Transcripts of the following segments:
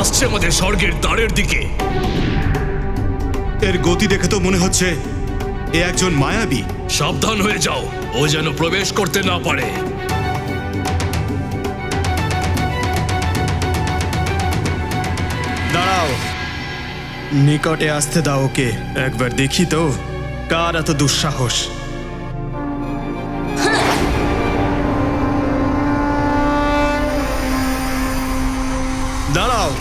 আসছে আমাদের স্বর্গের দ্বারের দিকে। এর গতি দেখে তো মনে হচ্ছে এ একজন মায়াবী। সাবধান হয়ে যাও, ও যেন প্রবেশ করতে না পারে। দাঁড়াও, নিকটে আসতে দাও ওকে। একবার দেখি তো কার এত দুঃসাহস। দাঁড়াও,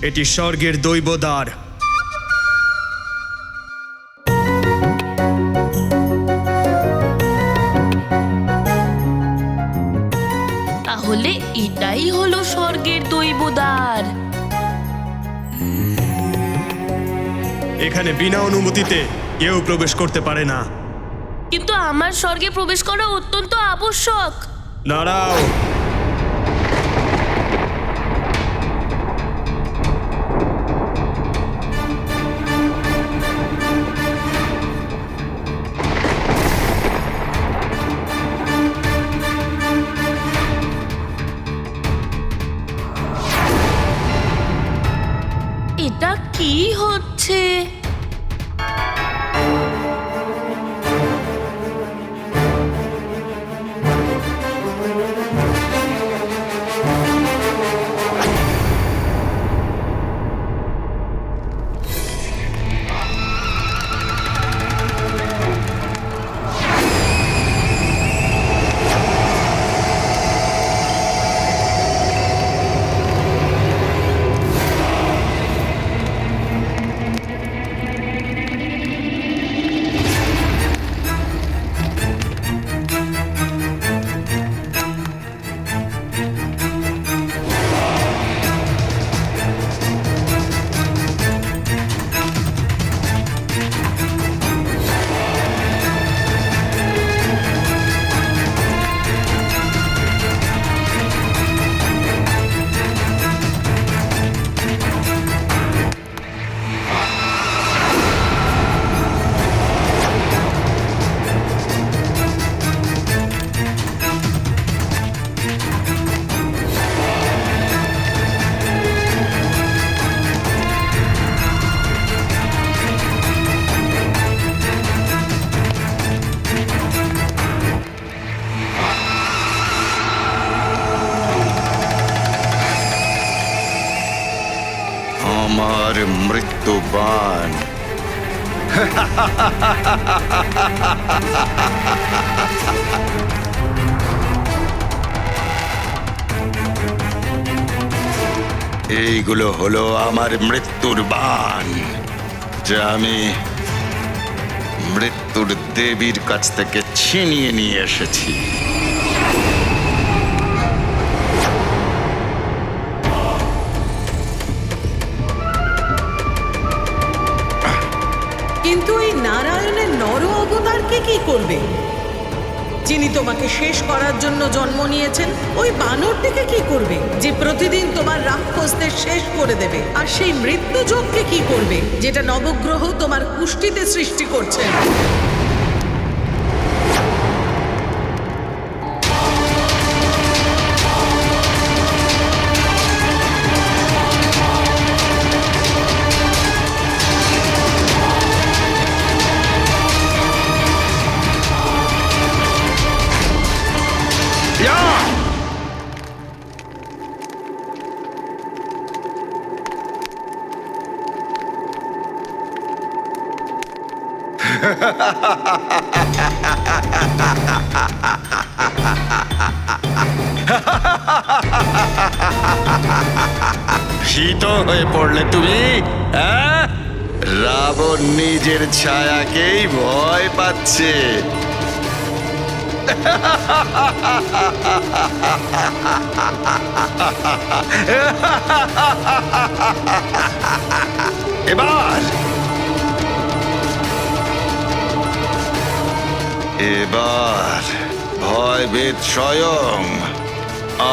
এটি স্বর্গের দৈবদ্বার। তাহলে এটাই হলো স্বর্গের দৈবদ্বার। এখানে বিনা অনুমতিতে কেউ প্রবেশ করতে পারে না। কিন্তু আমার স্বর্গে প্রবেশ করা অত্যন্ত আবশ্যক। দাঁড়াও, এটা কি হচ্ছে? আমার মৃত্যুবাণ। এইগুলো হলো আমার মৃত্যুর বাণ, যা আমি মৃত্যুর দেবীর কাছ থেকে ছিনিয়ে নিয়ে এসেছি। কিন্তু এই নারায়ণের নর অবতারকে কি করবে? যিনি তোমাকে শেষ করার জন্য জন্ম নিয়েছেন, ওই বানরটিকে কি করবে যে প্রতিদিন তোমার রাক্ষসদের শেষ করে দেবে? আর সেই মৃত্যুযোগকে কি করবে যেটা নবগ্রহ তোমার কুষ্ঠিতে সৃষ্টি করছেন? ভীত হয়ে পড়লে তুমি? রাবণ নিজের ছায়াকেই ভয় পাচ্ছে। এবার ভয়ভীত স্বয়ং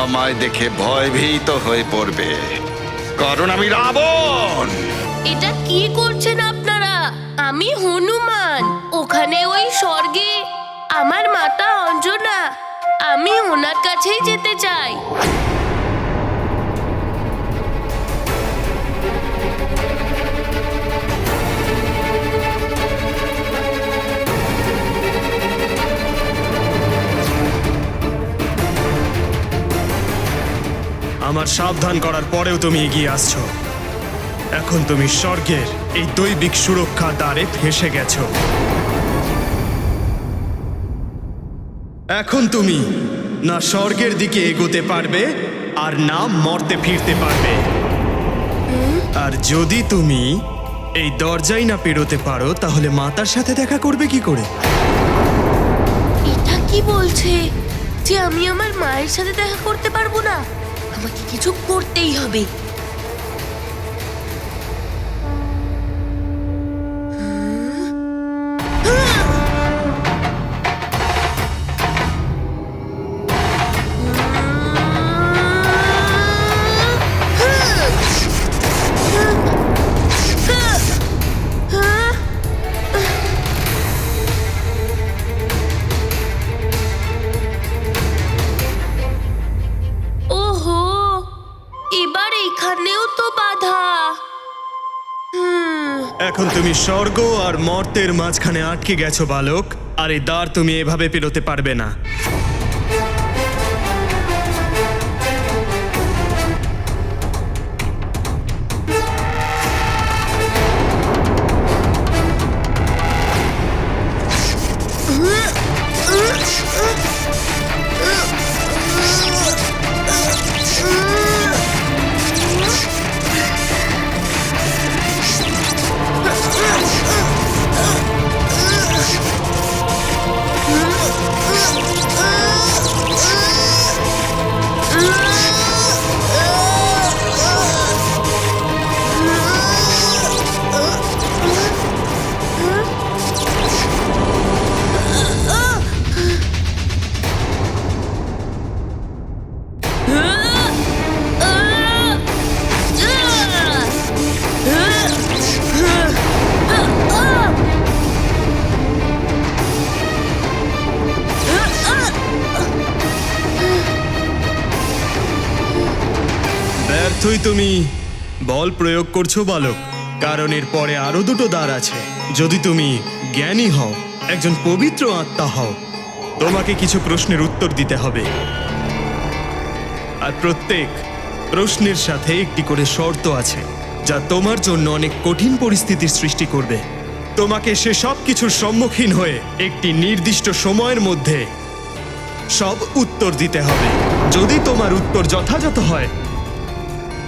আমায় দেখে ভয়ভীত হয়ে পড়বে, কারণ আমি রাবণ। এটা কি করছেন আপনারা? আমি হনুমান, ওখানে ওই স্বর্গে আমার মাতা অঞ্জনা। আমি ওনার কাছেই যেতে চাই। বারবার সাবধান করার পরেও তুমি এগিয়ে আসছো। এখন তুমি স্বর্গের এই দৈবিক সুরক্ষা দ্বারে ফেঁসে গেছো। এখন তুমি না স্বর্গের দিকে এগোতে পারবে আর না মর্তে ফিরতে পারবে। আর যদি তুমি এই দরজাই না পেরোতে পারো তাহলে মাতার সাথে দেখা করবে কি করে? এটা কি বলছে যে আমি আমার মায়ের সাথে দেখা করতে পারবো না? আমাকে কিছু করতেই হবে। ওহো, এবার এখানেও তো বাধা। এখন তুমি স্বর্গ আর মর্তের মাঝখানে আটকে গেছো বালক, আর এই দ্বার তুমি এভাবে পেরোতে পারবে না। ব্যর্থই তুমি বল প্রয়োগ করছো বালক, কারণ এর পরে আরো দুটো দ্বার আছে। যদি তুমি জ্ঞানী হও, একজন পবিত্র আত্মা হও, তোমাকে কিছু প্রশ্নের উত্তর দিতে হবে। আর প্রত্যেক প্রশ্নের সাথে একটি করে শর্ত আছে, যা তোমার জন্য অনেক কঠিন পরিস্থিতির সৃষ্টি করবে। তোমাকে সে সব কিছুর সম্মুখীন হয়ে একটি নির্দিষ্ট সময়ের মধ্যে সব উত্তর দিতে হবে। যদি তোমার উত্তর যথাযথ হয়,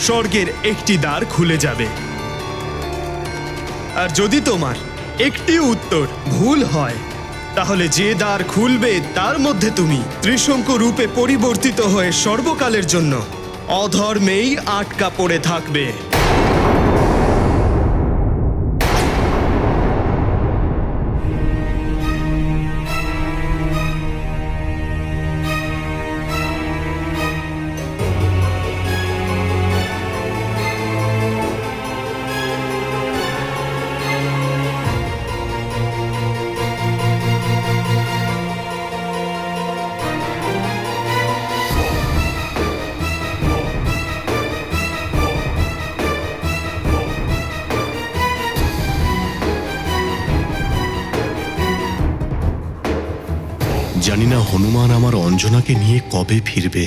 স্বর্গের একটি দ্বার খুলে যাবে। আর যদি তোমার একটি উত্তর ভুল হয়, তাহলে যে দ্বার খুলবে তার মধ্যে তুমি ত্রিশঙ্কু রূপে পরিবর্তিত হয়ে সর্বকালের জন্য অধর্মেই আটকা পড়ে থাকবে। জানি না হনুমান আমার অঞ্জনাকে নিয়ে কবে ফিরবে।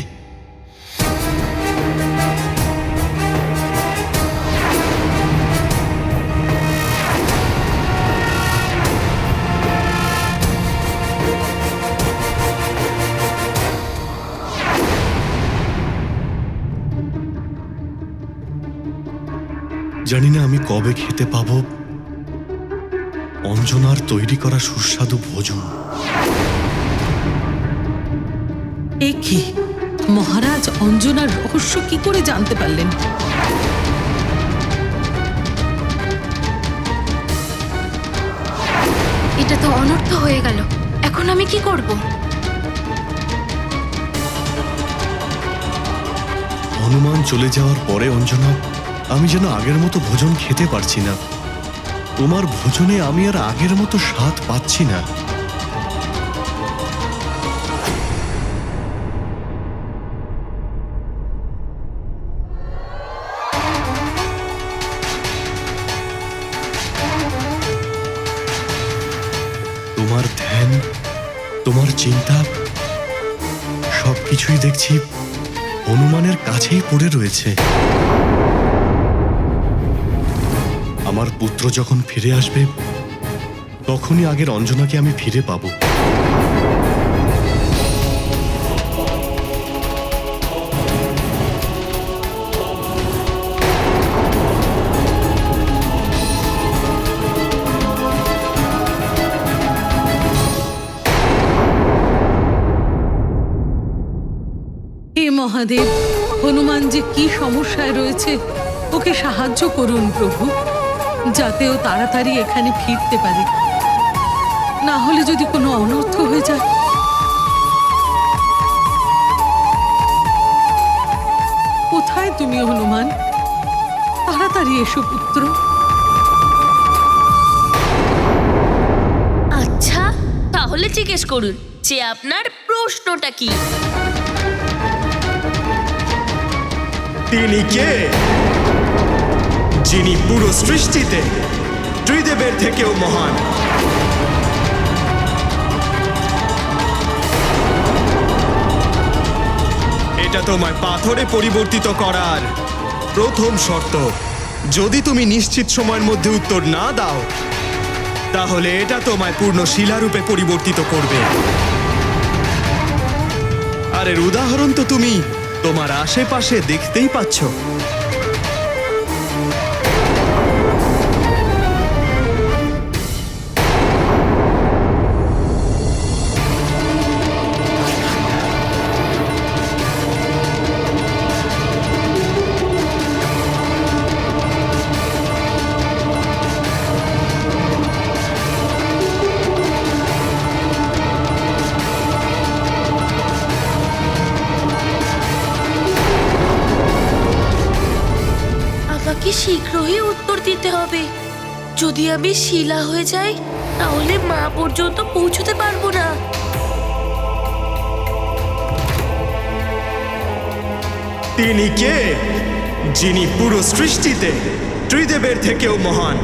জানি না আমি কবে খেতে পাবো অঞ্জনার তৈরি করা সুস্বাদু ভোজন। এ কি মহারাজ অঞ্জনার রহস্য কি করে জানতে পারলেন? এটা তো অনর্থ হয়ে গেল। এখন আমি কি করব? হনুমান চলে যাওয়ার পরে অঞ্জনা, আমি যেন আগের মতো ভোজন খেতে পারছি না। তোমার ভোজনে আমি আর আগের মতো স্বাদ পাচ্ছি না। তোমার ধ্যান, তোমার চিন্তা সবকিছুই দেখছি হনুমানের কাছেই পড়ে রয়েছে। আমার পুত্র যখন ফিরে আসবে তখনই আগের অঞ্জনাকে আমি ফিরে পাবো। হে মহাদেব, হনুমান যে কি সমস্যায় রয়েছে, ওকে সাহায্য করুন প্রভু, যাতে ও তাড়াতাড়ি এখানে ফিরতে পারে। না হলে যদি কোনো অনর্থ হয়ে যায়। কোথায় তুমি হনুমান? তাড়াতাড়ি এসো পুত্র। আচ্ছা, তাহলে জিজ্ঞেস করুন যে আপনার প্রশ্নটা কি। তিনি কে, যিনি পুরো সৃষ্টিতে ত্রিদেবের থেকেও মহান? এটা তোমায় পাথরে পরিবর্তিত করার প্রথম শর্ত। যদি তুমি নিশ্চিত সময়ের মধ্যে উত্তর না দাও তাহলে এটা তোমায় পূর্ণ শিলারূপে পরিবর্তিত করবে। আর এর উদাহরণ তো তুমি তোমার আশেপাশে দেখতেই পাচ্ছ। আমাকে শীঘ্রই উত্তর দিতে হবে। যদি আমি শিলা হয়ে যাই তাহলে মা পর্যন্ত পৌঁছতে পারবো না। তিনি কে, যিনি পুরো সৃষ্টিতে ত্রিদেবের থেকেও মহান?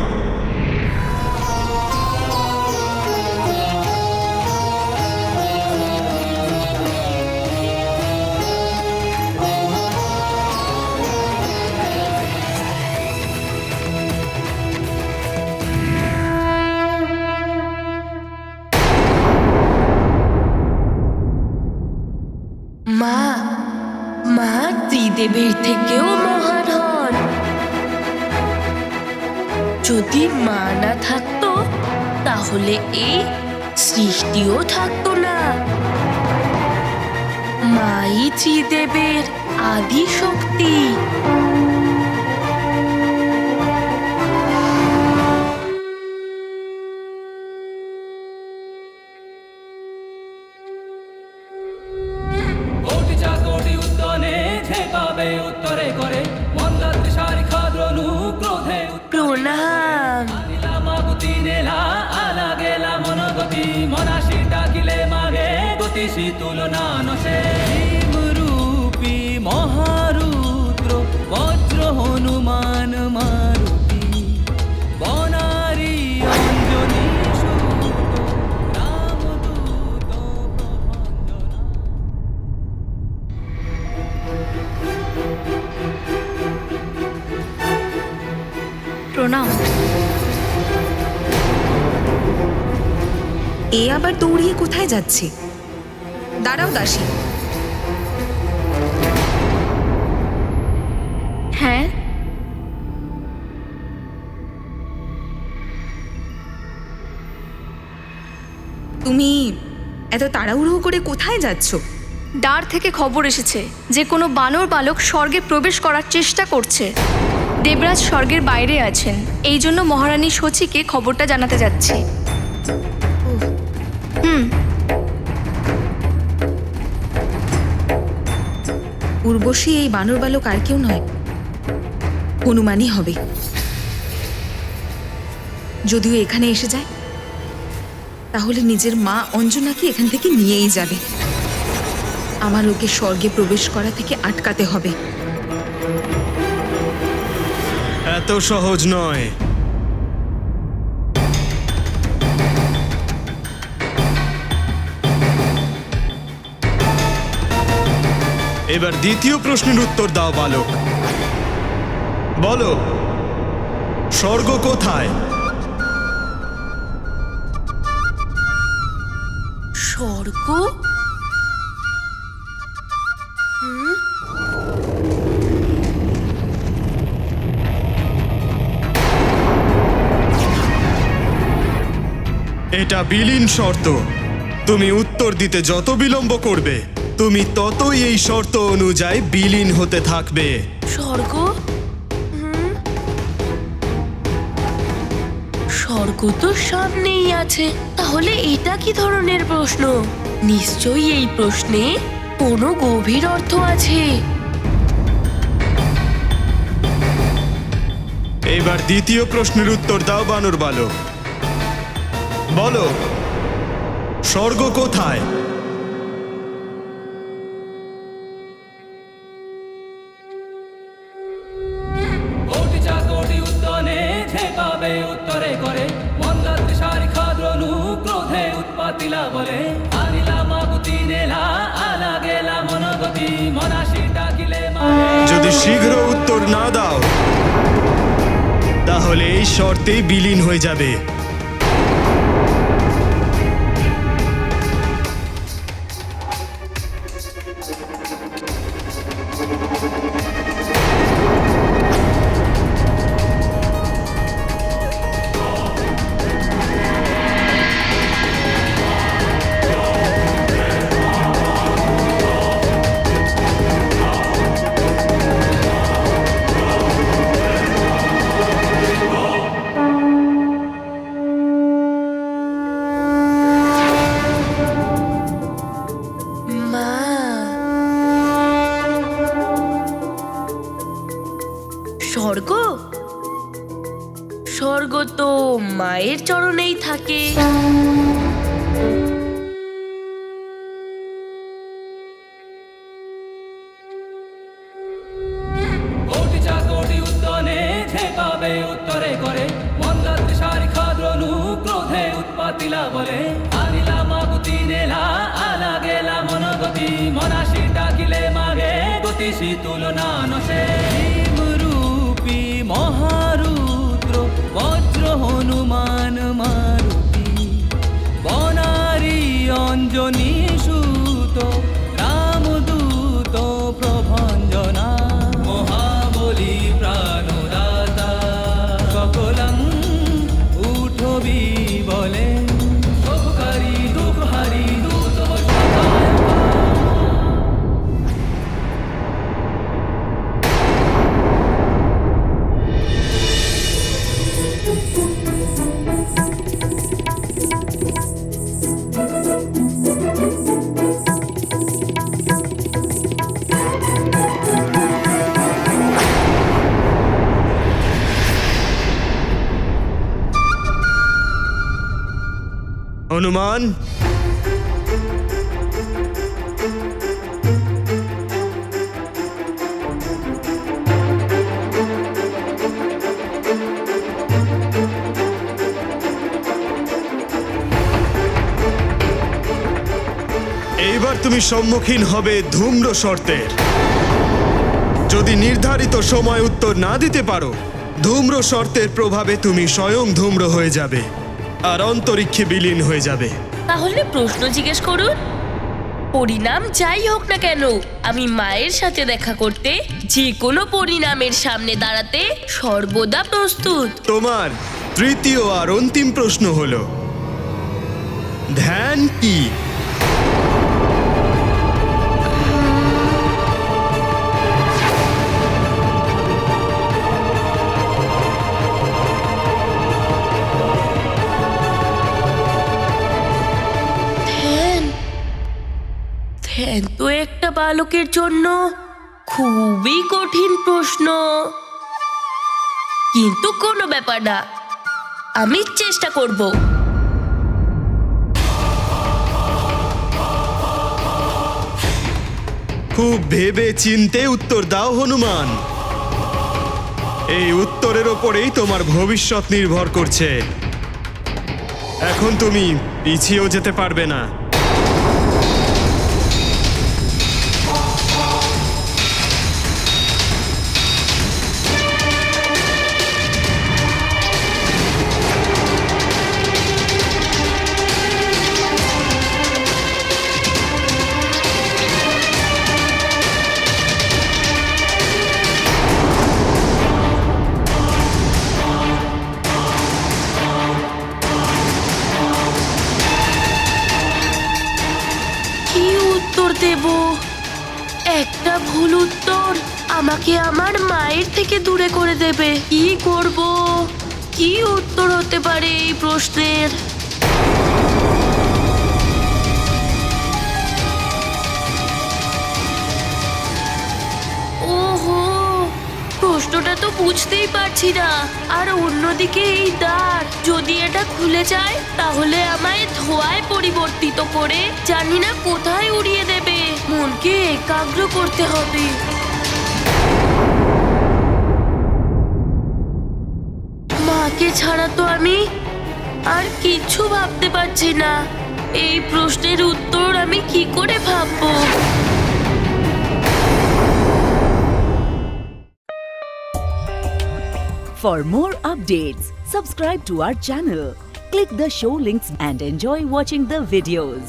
মা, মা ত্রিদেবের থেকেও মহান হন। যদি মা না থাকতো তাহলে এই সৃষ্টিও থাকতো না। মাই ত্রিদেবের আদি শক্তি। কোটি চাকটি উদ্যানে ঝেঁকাবে উত্তরে করে মন্দাত্রী শারিখা দ্রণু ক্রোধে প্রণাম। মাগুতি নেলা আলা গেলা মনগতি মনাশি ডাকিলে মাগে গতিশী তুলনা নশে রূপী মহারুদ্র বজ্র হনুমান মারুতি বনারি অঞ্জনী সুত রামদূত প্রভঞ্জনা। প্রণাম। এ আবার দৌড়িয়ে কোথায় যাচ্ছে? দাঁড়াও দাসী। হ্যাঁ, তুমি এত তাড়াহুড়ো করে কোথায় যাচ্ছ? দ্বার থেকে খবর এসেছে যে কোনো বানর বালক স্বর্গে প্রবেশ করার চেষ্টা করছে। দেবরাজ স্বর্গের বাইরে আছেন, এই জন্য মহারানী শচীকে খবরটা জানাতে যাচ্ছি। উর্বশী এই বানর বালক আর কেউ নয়, হনুমানই হবে। যদিও এখানে এসে যায় তাহলে নিজের মা অঞ্জনাকে এখান থেকে নিয়েই যাবে। আমার ওকে স্বর্গে প্রবেশ করা থেকে আটকাতে হবে। এত সহজ নয়। এবার দ্বিতীয় প্রশ্নের উত্তর দাও বালক। বলো, স্বর্গ কোথায়? স্বর্গ? এটা বিলীন শর্ত। তুমি উত্তর দিতে যত বিলম্ব করবে, তুমি ততই এই শর্ত অনুযায়ী বিলীন হতে থাকবে। স্বর্গ? স্বর্গ তো সামনেই আছে, তাহলে এটা কি ধরনের প্রশ্ন? নিশ্চয়ই এই প্রশ্নে কোনো গভীর অর্থ আছে। এবার দ্বিতীয় প্রশ্নের উত্তর দাও বানর বালক। বলো, স্বর্গ কোথায়? কোটি চাকটি উদ্যানে ঝেঁকাবে উত্তরে করে মন্দাত্রী শারিখা দ্রণু ক্রোধে উৎপাতিলা বলে আনিলা মাগুতি নেলা আলা গেলা মনগতি মনাশি ডাকিলে যদি শীঘ্র উত্তর না দাও, তাহলে এই শর্তেই বিলীন হয়ে যাবে। মা, স্বর্গ? স্বর্গ তো মায়ের চরণেই থাকে। কোটি চাকটি উদ্যানে ঝেঁকাবে উত্তরে করে মন্দাত্রী শারিখা দ্রণু ক্রোধে উৎপাতিলা বলে আনিলা মাগুতি নেলা আলা গেলা মনগতি মনাশি ডাকিলে মাগে গতিশী তুলনা নশে রূপী মহারুদ্র বজ্র হনুমান মারুতি বনারী অঞ্জনী সুত রামদূত প্রভঞ্জনা মহাবলী প্রাণদাতা সকলং উঠবি বলে সুখকারী দুঃখহারী দূত হনুমান, এইবার তুমি সম্মুখীন হবে ধূম্র শর্তের। যদি নির্ধারিত সময় উত্তর না দিতে পারো, ধূম্র শর্তের প্রভাবে তুমি স্বয়ং ধূম্র হয়ে যাবে আর অন্তরিক্ষে বিলীন হয়ে যাবে। তাহলে প্রশ্ন জিজ্ঞেস করুন। পরিণাম যাই হোক না কেন, আমি মায়ের সাথে দেখা করতে, যে কোনো পরিণামের সামনে দাঁড়াতে সর্বদা প্রস্তুত। তোমার তৃতীয় আর অন্তিম প্রশ্ন হলো, ধ্যান কি? ধ্যান তো একটা বালকের জন্য খুবই কঠিন প্রশ্ন, কিন্তু কোনো ব্যাপার না, আমি চেষ্টা করব। খুব ভেবে চিন্তে উত্তর দাও হনুমান। এই উত্তরের ওপরেই তোমার ভবিষ্যৎ নির্ভর করছে। এখন তুমি পিছিয়েও যেতে পারবে না। দেব? একটা ভুল উত্তর আমাকে আমার মায়ের থেকে দূরে করে দেবে। কি করব? কি উত্তর হতে পারে এই প্রশ্নের? ওহো, প্রশ্নটা তো বুঝতেই পারছি না। আর অন্যদিকে এই দ্বার, যদি এটা খুলে যায় তাহলে আমায় ধোঁয়ায় পরিবর্তিত করে জানি না কোথায় উড়িয়ে দেবে। মনকে একাগ্র করতে হবে। মাকে ছাড়া তো আমি আর কিচ্ছু ভাবতে পারছি না। এই প্রশ্নের উত্তর আমি কি করে ভাববো? For more updates, subscribe to our channel, click the show links and enjoy watching the videos.